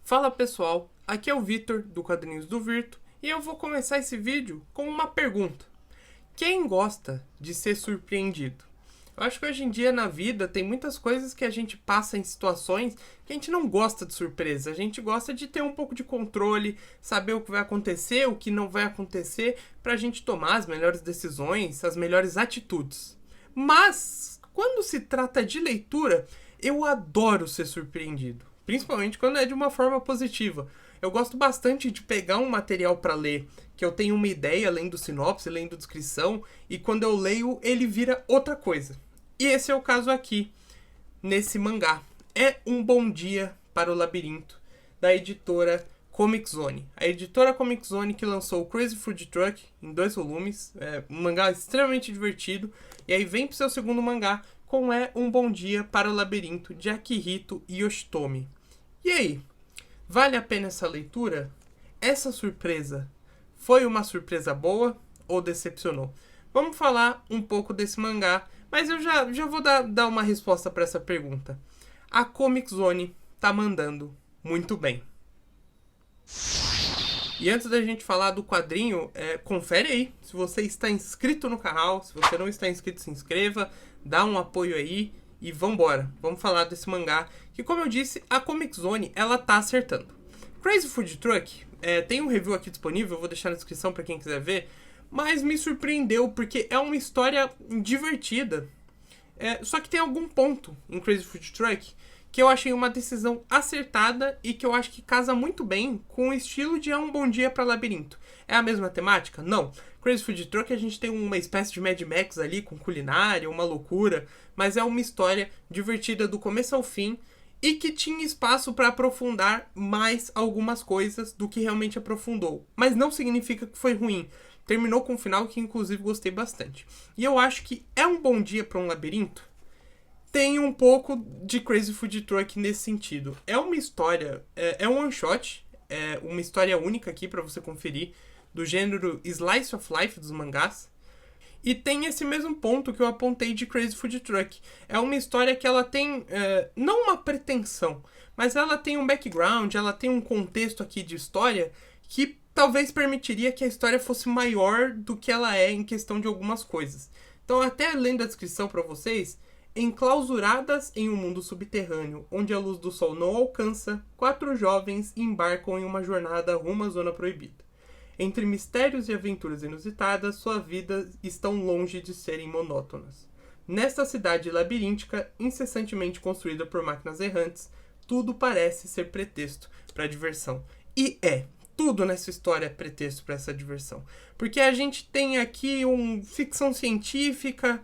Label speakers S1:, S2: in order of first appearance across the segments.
S1: Fala pessoal, aqui é o Vitor do Quadrinhos do Virto e eu vou começar esse vídeo com uma pergunta. Quem gosta de ser surpreendido? Eu acho que hoje em dia na vida tem muitas coisas que a gente passa em situações que a gente não gosta de surpresa. A gente gosta de ter um pouco de controle, saber o que vai acontecer, o que não vai acontecer, pra gente tomar as melhores decisões, as melhores atitudes. Mas, quando se trata de leitura, eu adoro ser surpreendido. Principalmente quando é de uma forma positiva. Eu gosto bastante de pegar um material para ler, que eu tenho uma ideia lendo sinopse, lendo descrição, e quando eu leio ele vira outra coisa. E esse é o caso aqui, nesse mangá. É um bom dia para o labirinto, da editora Comic Zone. A editora Comic Zone que lançou o Crazy Food Truck em 2 volumes, um mangá extremamente divertido, e aí vem pro seu segundo mangá com É um Bom Dia para o Labirinto, de Akihito Yoshitomi. E aí, vale a pena essa leitura? Essa surpresa foi uma surpresa boa ou decepcionou? Vamos falar um pouco desse mangá, mas eu já vou dar uma resposta para essa pergunta. A Comic Zone tá mandando muito bem. E antes da gente falar do quadrinho, confere aí se você está inscrito no canal. Se você não está inscrito, se inscreva, dá um apoio aí e vambora. Vamos falar desse mangá que, como eu disse, a Comic Zone ela tá acertando. Crazy Food Truck, tem um review aqui disponível, eu vou deixar na descrição para quem quiser ver, mas me surpreendeu porque é uma história divertida. Só que tem algum ponto em Crazy Food Truck que eu achei uma decisão acertada e que eu acho que casa muito bem com o estilo de É um Bom Dia para Labirinto. É a mesma temática? Não. Crazy Food Truck a gente tem uma espécie de Mad Max ali com culinária, uma loucura, mas é uma história divertida do começo ao fim e que tinha espaço para aprofundar mais algumas coisas do que realmente aprofundou. Mas não significa que foi ruim. Terminou com um final que inclusive gostei bastante. E eu acho que É um Bom Dia para um Labirinto tem um pouco de Crazy Food Truck nesse sentido. É uma história, é um one shot, é uma história única aqui para você conferir, do gênero Slice of Life dos mangás. E tem esse mesmo ponto que eu apontei de Crazy Food Truck. É uma história que ela tem, não uma pretensão, mas ela tem um background, ela tem um contexto aqui de história que talvez permitiria que a história fosse maior do que ela é em questão de algumas coisas. Então, até lendo a descrição para vocês, enclausuradas em um mundo subterrâneo, onde a luz do sol não alcança, 4 jovens embarcam em uma jornada rumo à Zona Proibida. Entre mistérios e aventuras inusitadas, suas vidas estão longe de serem monótonas. Nesta cidade labiríntica, incessantemente construída por máquinas errantes, tudo parece ser pretexto para diversão. E tudo nessa história é pretexto para essa diversão. Porque a gente tem aqui ficção científica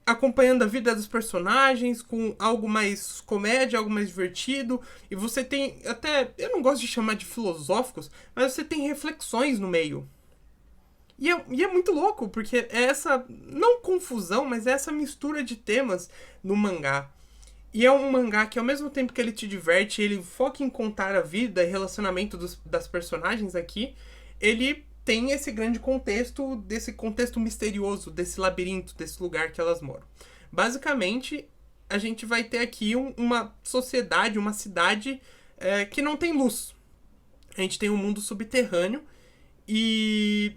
S1: acompanhando a vida dos personagens com algo mais comédia, algo mais divertido, e você tem até, eu não gosto de chamar de filosóficos, mas você tem reflexões no meio. E é muito louco, porque é essa, não confusão, mas é essa mistura de temas no mangá. E é um mangá que ao mesmo tempo que ele te diverte, ele foca em contar a vida e relacionamento das personagens aqui, ele tem esse grande contexto, desse contexto misterioso, desse labirinto, desse lugar que elas moram. Basicamente, a gente vai ter aqui uma sociedade, uma cidade que não tem luz. A gente tem um mundo subterrâneo e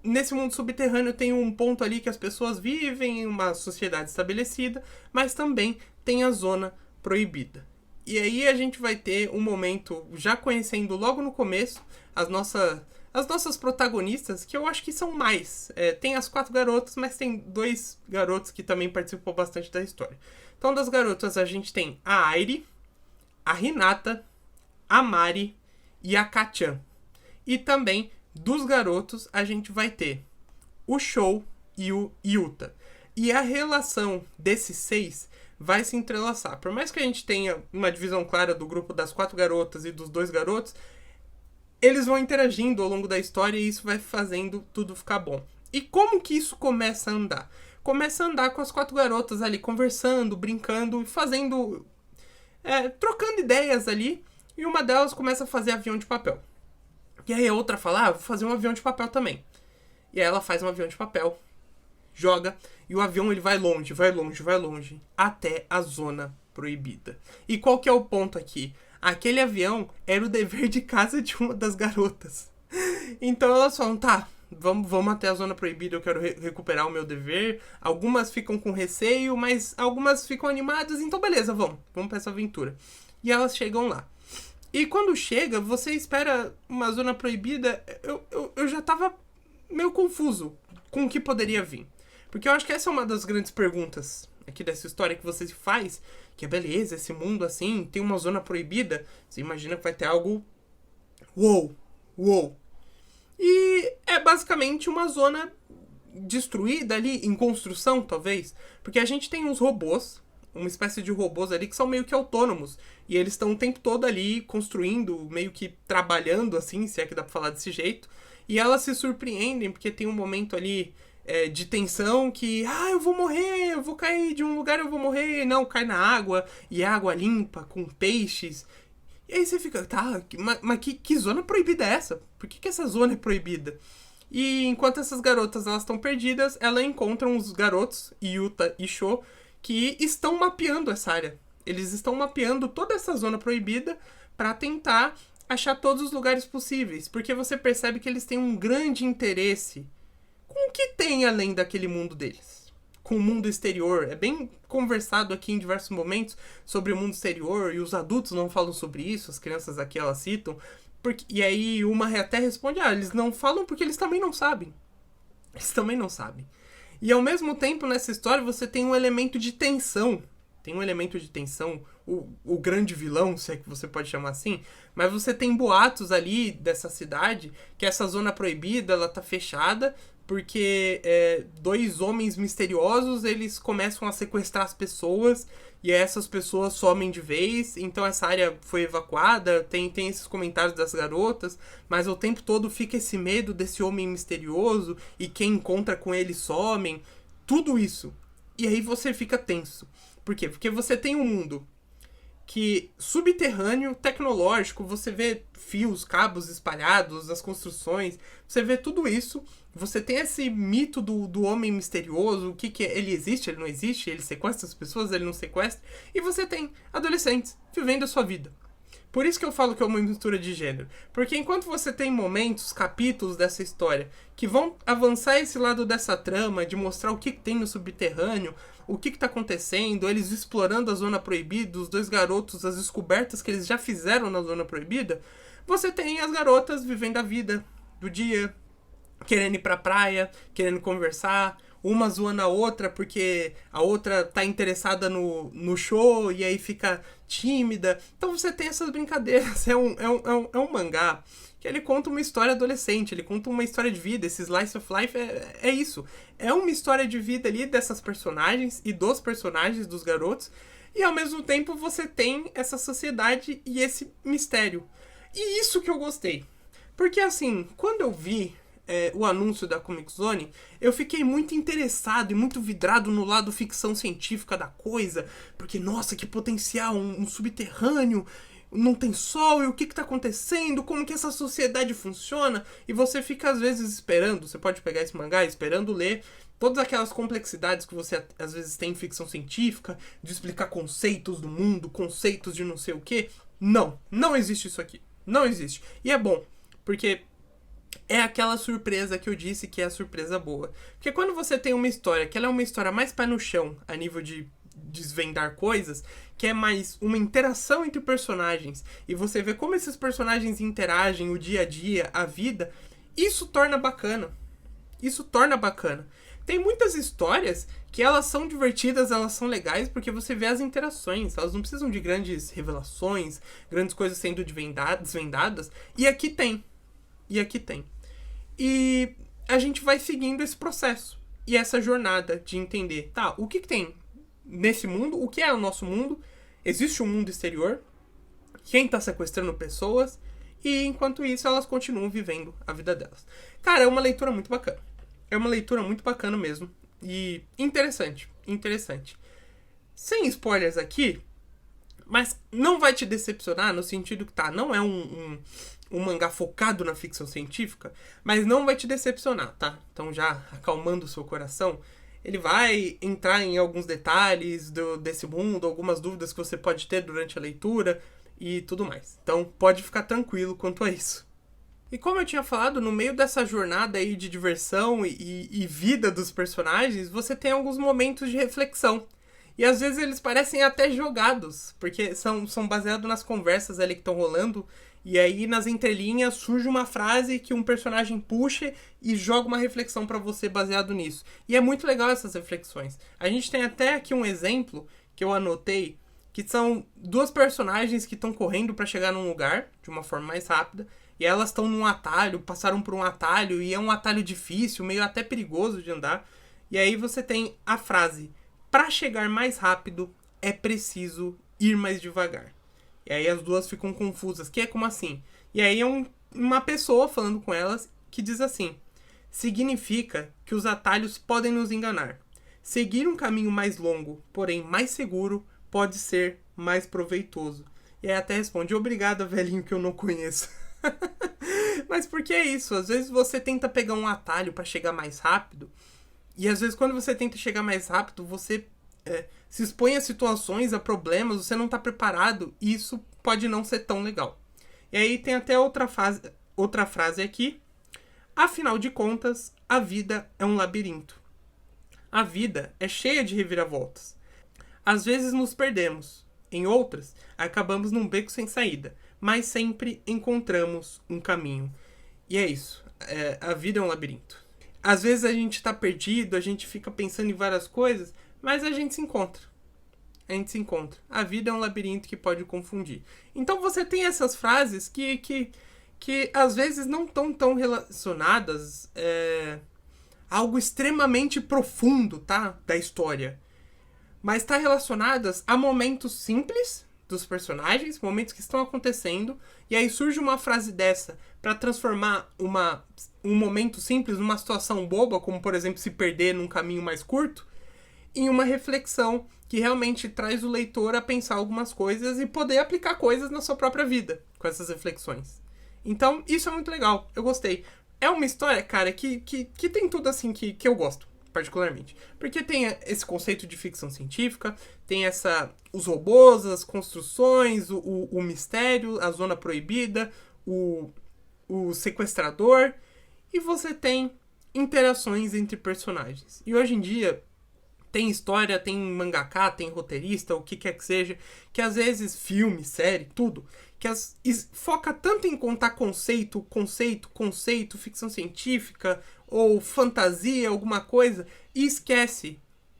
S1: nesse mundo subterrâneo tem um ponto ali que as pessoas vivem em uma sociedade estabelecida, mas também tem a Zona Proibida. E aí a gente vai ter um momento, já conhecendo logo no começo, as nossas protagonistas, que eu acho que são mais. Tem as 4 garotas, mas tem 2 garotos que também participam bastante da história. Então, das garotas, a gente tem a Airi, a Hinata, a Mari e a Kachan. E também, dos garotos, a gente vai ter o Shou e o Yuta. E a relação desses 6 vai se entrelaçar. Por mais que a gente tenha uma divisão clara do grupo das 4 garotas e dos 2 garotos, eles vão interagindo ao longo da história e isso vai fazendo tudo ficar bom. E como que isso começa a andar? Começa a andar com as 4 garotas ali conversando, brincando e fazendo... trocando ideias ali. E uma delas começa a fazer avião de papel. E aí a outra fala, vou fazer um avião de papel também. E aí ela faz um avião de papel, joga, e o avião ele vai longe, vai longe, vai longe, até a Zona Proibida. E qual que é o ponto aqui? Aquele avião era o dever de casa de uma das garotas. Então elas falam, tá, vamos até a zona proibida, eu quero recuperar o meu dever. Algumas ficam com receio, mas algumas ficam animadas, então beleza, vamos pra essa aventura. E elas chegam lá. E quando chega, você espera uma zona proibida, eu já tava meio confuso com o que poderia vir. Porque eu acho que essa é uma das grandes perguntas aqui dessa história que você faz, que é beleza, esse mundo assim, tem uma zona proibida, você imagina que vai ter algo uou. E é basicamente uma zona destruída ali, em construção, talvez. Porque a gente tem uns robôs, uma espécie de robôs ali que são meio que autônomos. E eles estão o tempo todo ali construindo, meio que trabalhando assim, se é que dá pra falar desse jeito. E elas se surpreendem, porque tem um momento ali de tensão que, eu vou morrer, eu vou cair de um lugar, eu vou morrer. Não, cai na água, e é água limpa, com peixes. E aí você fica, tá, mas que zona proibida é essa? Por que essa zona é proibida? E enquanto essas garotas elas estão perdidas, ela encontra uns garotos, Yuta e Sho, que estão mapeando essa área. Eles estão mapeando toda essa zona proibida para tentar achar todos os lugares possíveis. Porque você percebe que eles têm um grande interesse com o que tem além daquele mundo deles. Com o mundo exterior. É bem conversado aqui em diversos momentos sobre o mundo exterior, e os adultos não falam sobre isso, as crianças aqui elas citam. E aí uma até responde, eles não falam porque eles também não sabem. Eles também não sabem. E ao mesmo tempo, nessa história, você tem um elemento de tensão. Tem um elemento de tensão, o grande vilão, se é que você pode chamar assim. Mas você tem boatos ali dessa cidade, que essa zona proibida, ela tá fechada, porque dois homens misteriosos, eles começam a sequestrar as pessoas, e essas pessoas somem de vez, então essa área foi evacuada, tem esses comentários das garotas, mas o tempo todo fica esse medo desse homem misterioso, e quem encontra com ele somem, tudo isso. E aí você fica tenso. Por quê? Porque você tem um mundo que subterrâneo, tecnológico, você vê fios, cabos espalhados, as construções, você vê tudo isso, você tem esse mito do homem misterioso, o que é, ele existe, ele não existe, ele sequestra as pessoas, ele não sequestra, e você tem adolescentes vivendo a sua vida. Por isso que eu falo que é uma mistura de gênero. Porque enquanto você tem momentos, capítulos dessa história, que vão avançar esse lado dessa trama, de mostrar o que tem no subterrâneo, o que está acontecendo, eles explorando a zona proibida, os dois garotos, as descobertas que eles já fizeram na zona proibida, você tem as garotas vivendo a vida do dia, querendo ir pra praia, querendo conversar, uma zoando a outra porque a outra tá interessada no show e aí fica tímida. Então você tem essas brincadeiras. É um mangá que ele conta uma história adolescente, ele conta uma história de vida. Esse slice of life é isso. É uma história de vida ali dessas personagens e dos personagens, dos garotos. E ao mesmo tempo você tem essa sociedade e esse mistério. E isso que eu gostei. Porque assim, quando eu vi o anúncio da Comic Zone, eu fiquei muito interessado e muito vidrado no lado ficção científica da coisa, porque, nossa, que potencial, um subterrâneo, não tem sol, e o que tá acontecendo, como que essa sociedade funciona, e você fica às vezes esperando, você pode pegar esse mangá esperando ler todas aquelas complexidades que você às vezes tem em ficção científica, de explicar conceitos do mundo, conceitos de não sei o que. Não existe isso aqui, não existe, e é bom, porque é aquela surpresa que eu disse que é a surpresa boa. Porque quando você tem uma história, que ela é uma história mais pé no chão, a nível de desvendar coisas, que é mais uma interação entre personagens, e você vê como esses personagens interagem, o dia a dia, a vida, isso torna bacana. Isso torna bacana. Tem muitas histórias que elas são divertidas, elas são legais, porque você vê as interações, elas não precisam de grandes revelações, grandes coisas sendo desvendadas, e aqui tem. E a gente vai seguindo esse processo e essa jornada de entender, tá, o que tem nesse mundo, o que é o nosso mundo, existe um mundo exterior, quem tá sequestrando pessoas, e enquanto isso elas continuam vivendo a vida delas. Cara, é uma leitura muito bacana. É uma leitura muito bacana mesmo. E interessante. Sem spoilers aqui, mas não vai te decepcionar no sentido que tá, não é um mangá focado na ficção científica, mas não vai te decepcionar, tá? Então já acalmando o seu coração, ele vai entrar em alguns detalhes desse mundo, algumas dúvidas que você pode ter durante a leitura, e tudo mais. Então pode ficar tranquilo quanto a isso. E como eu tinha falado, no meio dessa jornada aí de diversão e vida dos personagens, você tem alguns momentos de reflexão. E às vezes eles parecem até jogados, porque são baseados nas conversas ali que estão rolando. E aí nas entrelinhas surge uma frase que um personagem puxa e joga uma reflexão pra você baseado nisso. E é muito legal essas reflexões. A gente tem até aqui um exemplo que eu anotei, que são duas personagens que estão correndo pra chegar num lugar de uma forma mais rápida. E elas estão num atalho, passaram por um atalho, e é um atalho difícil, meio até perigoso de andar. E aí você tem a frase: para chegar mais rápido, é preciso ir mais devagar. E aí as duas ficam confusas, que é como assim? E aí é uma pessoa falando com elas que diz assim: significa que os atalhos podem nos enganar. Seguir um caminho mais longo, porém mais seguro, pode ser mais proveitoso. E aí até responde: obrigado, velhinho, que eu não conheço. Mas por que é isso? Às vezes você tenta pegar um atalho para chegar mais rápido, e às vezes quando você tenta chegar mais rápido, você se expõe a situações, a problemas, você não está preparado, e isso pode não ser tão legal. E aí tem até outra frase aqui: afinal de contas, a vida é um labirinto. A vida é cheia de reviravoltas. Às vezes nos perdemos, em outras, acabamos num beco sem saída, mas sempre encontramos um caminho. E é isso. A vida é um labirinto. Às vezes a gente tá perdido, a gente fica pensando em várias coisas, mas a gente se encontra. A gente se encontra. A vida é um labirinto que pode confundir. Então você tem essas frases que às vezes não estão tão relacionadas a algo extremamente profundo, tá? Da história. Mas tá relacionadas a momentos simples dos personagens, momentos que estão acontecendo, e aí surge uma frase dessa para transformar um momento simples numa situação boba, como por exemplo se perder num caminho mais curto, em uma reflexão que realmente traz o leitor a pensar algumas coisas e poder aplicar coisas na sua própria vida com essas reflexões. Então isso é muito legal, eu gostei. É uma história, cara, que tem tudo assim que eu gosto, particularmente. Porque tem esse conceito de ficção científica, tem os robôs, as construções, o mistério, a zona proibida, o sequestrador, e você tem interações entre personagens. E hoje em dia tem história, tem mangaka, tem roteirista, o que quer que seja, que às vezes filme, série, tudo, que foca tanto em contar conceito, ficção científica ou fantasia, alguma coisa, e esquece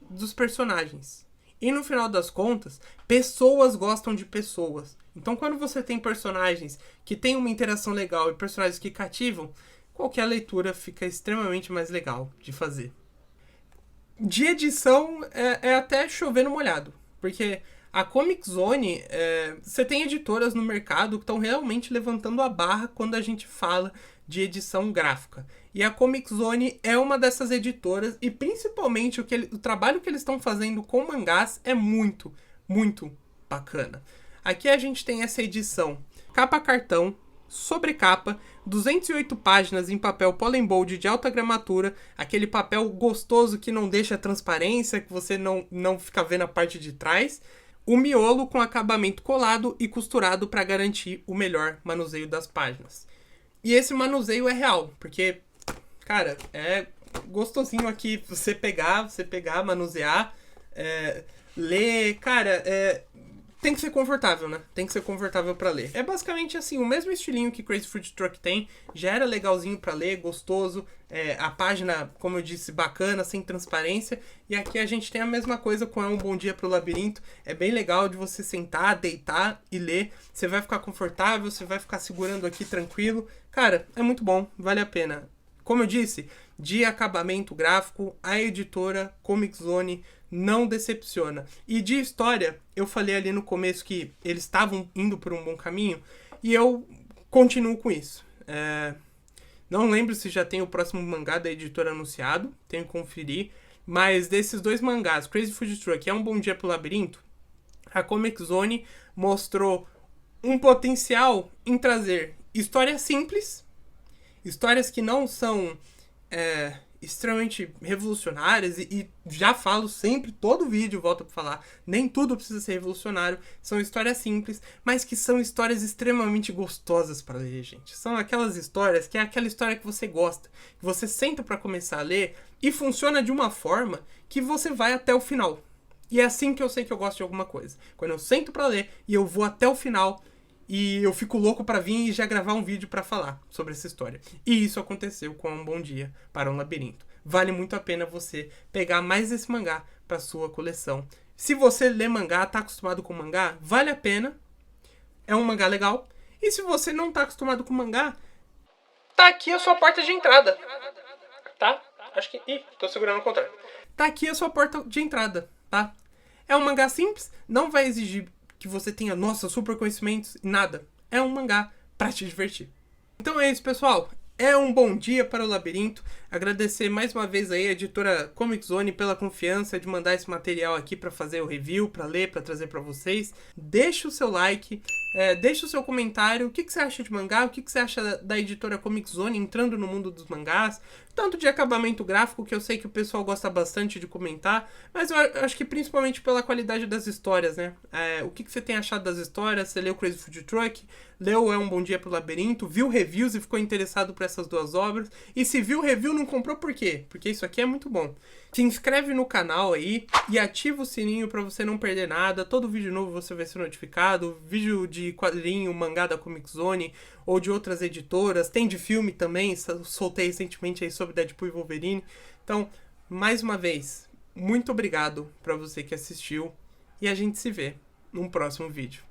S1: dos personagens. E no final das contas, pessoas gostam de pessoas. Então quando você tem personagens que têm uma interação legal e personagens que cativam, qualquer leitura fica extremamente mais legal de fazer. De edição é até chover no molhado, porque a Comic Zone, você tem editoras no mercado que estão realmente levantando a barra quando a gente fala de edição gráfica. E a Comic Zone é uma dessas editoras, e principalmente o trabalho que eles estão fazendo com mangás é muito, muito bacana. Aqui a gente tem essa edição capa cartão, sobrecapa, 208 páginas em papel Polenbold de alta gramatura, aquele papel gostoso que não deixa transparência, que você não fica vendo a parte de trás, o miolo com acabamento colado e costurado para garantir o melhor manuseio das páginas. E esse manuseio é real, porque, cara, é gostosinho aqui você pegar, manusear, ler, cara, tem que ser confortável, né? Tem que ser confortável pra ler. É basicamente assim, o mesmo estilinho que Crazy Food Truck tem. Já era legalzinho pra ler, gostoso. A página, como eu disse, bacana, sem transparência. E aqui a gente tem a mesma coisa com Um Bom Dia pro Labirinto. É bem legal de você sentar, deitar e ler. Você vai ficar confortável, você vai ficar segurando aqui tranquilo. Cara, é muito bom, vale a pena. Como eu disse, de acabamento gráfico, a editora Comic Zone não decepciona. E de história, eu falei ali no começo que eles estavam indo por um bom caminho, e eu continuo com isso. Não lembro se já tem o próximo mangá da editora anunciado, tenho que conferir, mas desses dois mangás, Crazy Food Truck e Um Bom Dia pro Labirinto, a Comic Zone mostrou um potencial em trazer histórias simples, histórias que não são extremamente revolucionárias e já falo sempre, todo vídeo volto pra falar, nem tudo precisa ser revolucionário, são histórias simples, mas que são histórias extremamente gostosas para ler, gente. São aquelas histórias que é aquela história que você gosta, que você senta para começar a ler e funciona de uma forma que você vai até o final. E é assim que eu sei que eu gosto de alguma coisa. Quando eu sento para ler e eu vou até o final e eu fico louco para vir e já gravar um vídeo para falar sobre essa história. E isso aconteceu com Um Bom Dia para um Labirinto. Vale muito a pena você pegar mais esse mangá para sua coleção. Se você lê mangá, tá acostumado com mangá, vale a pena. É um mangá legal. E se você não tá acostumado com mangá, tá aqui a sua porta de entrada. Tá? Acho que... Ih, tô segurando o contrário. Tá aqui a sua porta de entrada, tá? É um mangá simples, não vai exigir que você tenha, nossa, super conhecimentos e nada. É um mangá pra te divertir. Então é isso, pessoal. É um bom dia para o Labirinto. Agradecer mais uma vez aí a editora Comic Zone pela confiança de mandar esse material aqui para fazer o review, para ler, para trazer para vocês. Deixa o seu like, deixa o seu comentário. O que você acha de mangá? O que você acha da editora Comic Zone entrando no mundo dos mangás? Tanto de acabamento gráfico, que eu sei que o pessoal gosta bastante de comentar, mas eu acho que principalmente pela qualidade das histórias, né? O que você tem achado das histórias? Você leu Crazy Food Truck? Leu É um Bom Dia pro Labirinto? Viu reviews e ficou interessado por essas duas obras? E se viu review, não comprou por quê? Porque isso aqui é muito bom. Se inscreve no canal aí e ativa o sininho para você não perder nada. Todo vídeo novo você vai ser notificado. Vídeo de quadrinho, mangá da Comic Zone ou de outras editoras. Tem de filme também, soltei recentemente aí sobre Deadpool e Wolverine. Então, mais uma vez, muito obrigado para você que assistiu e a gente se vê num próximo vídeo.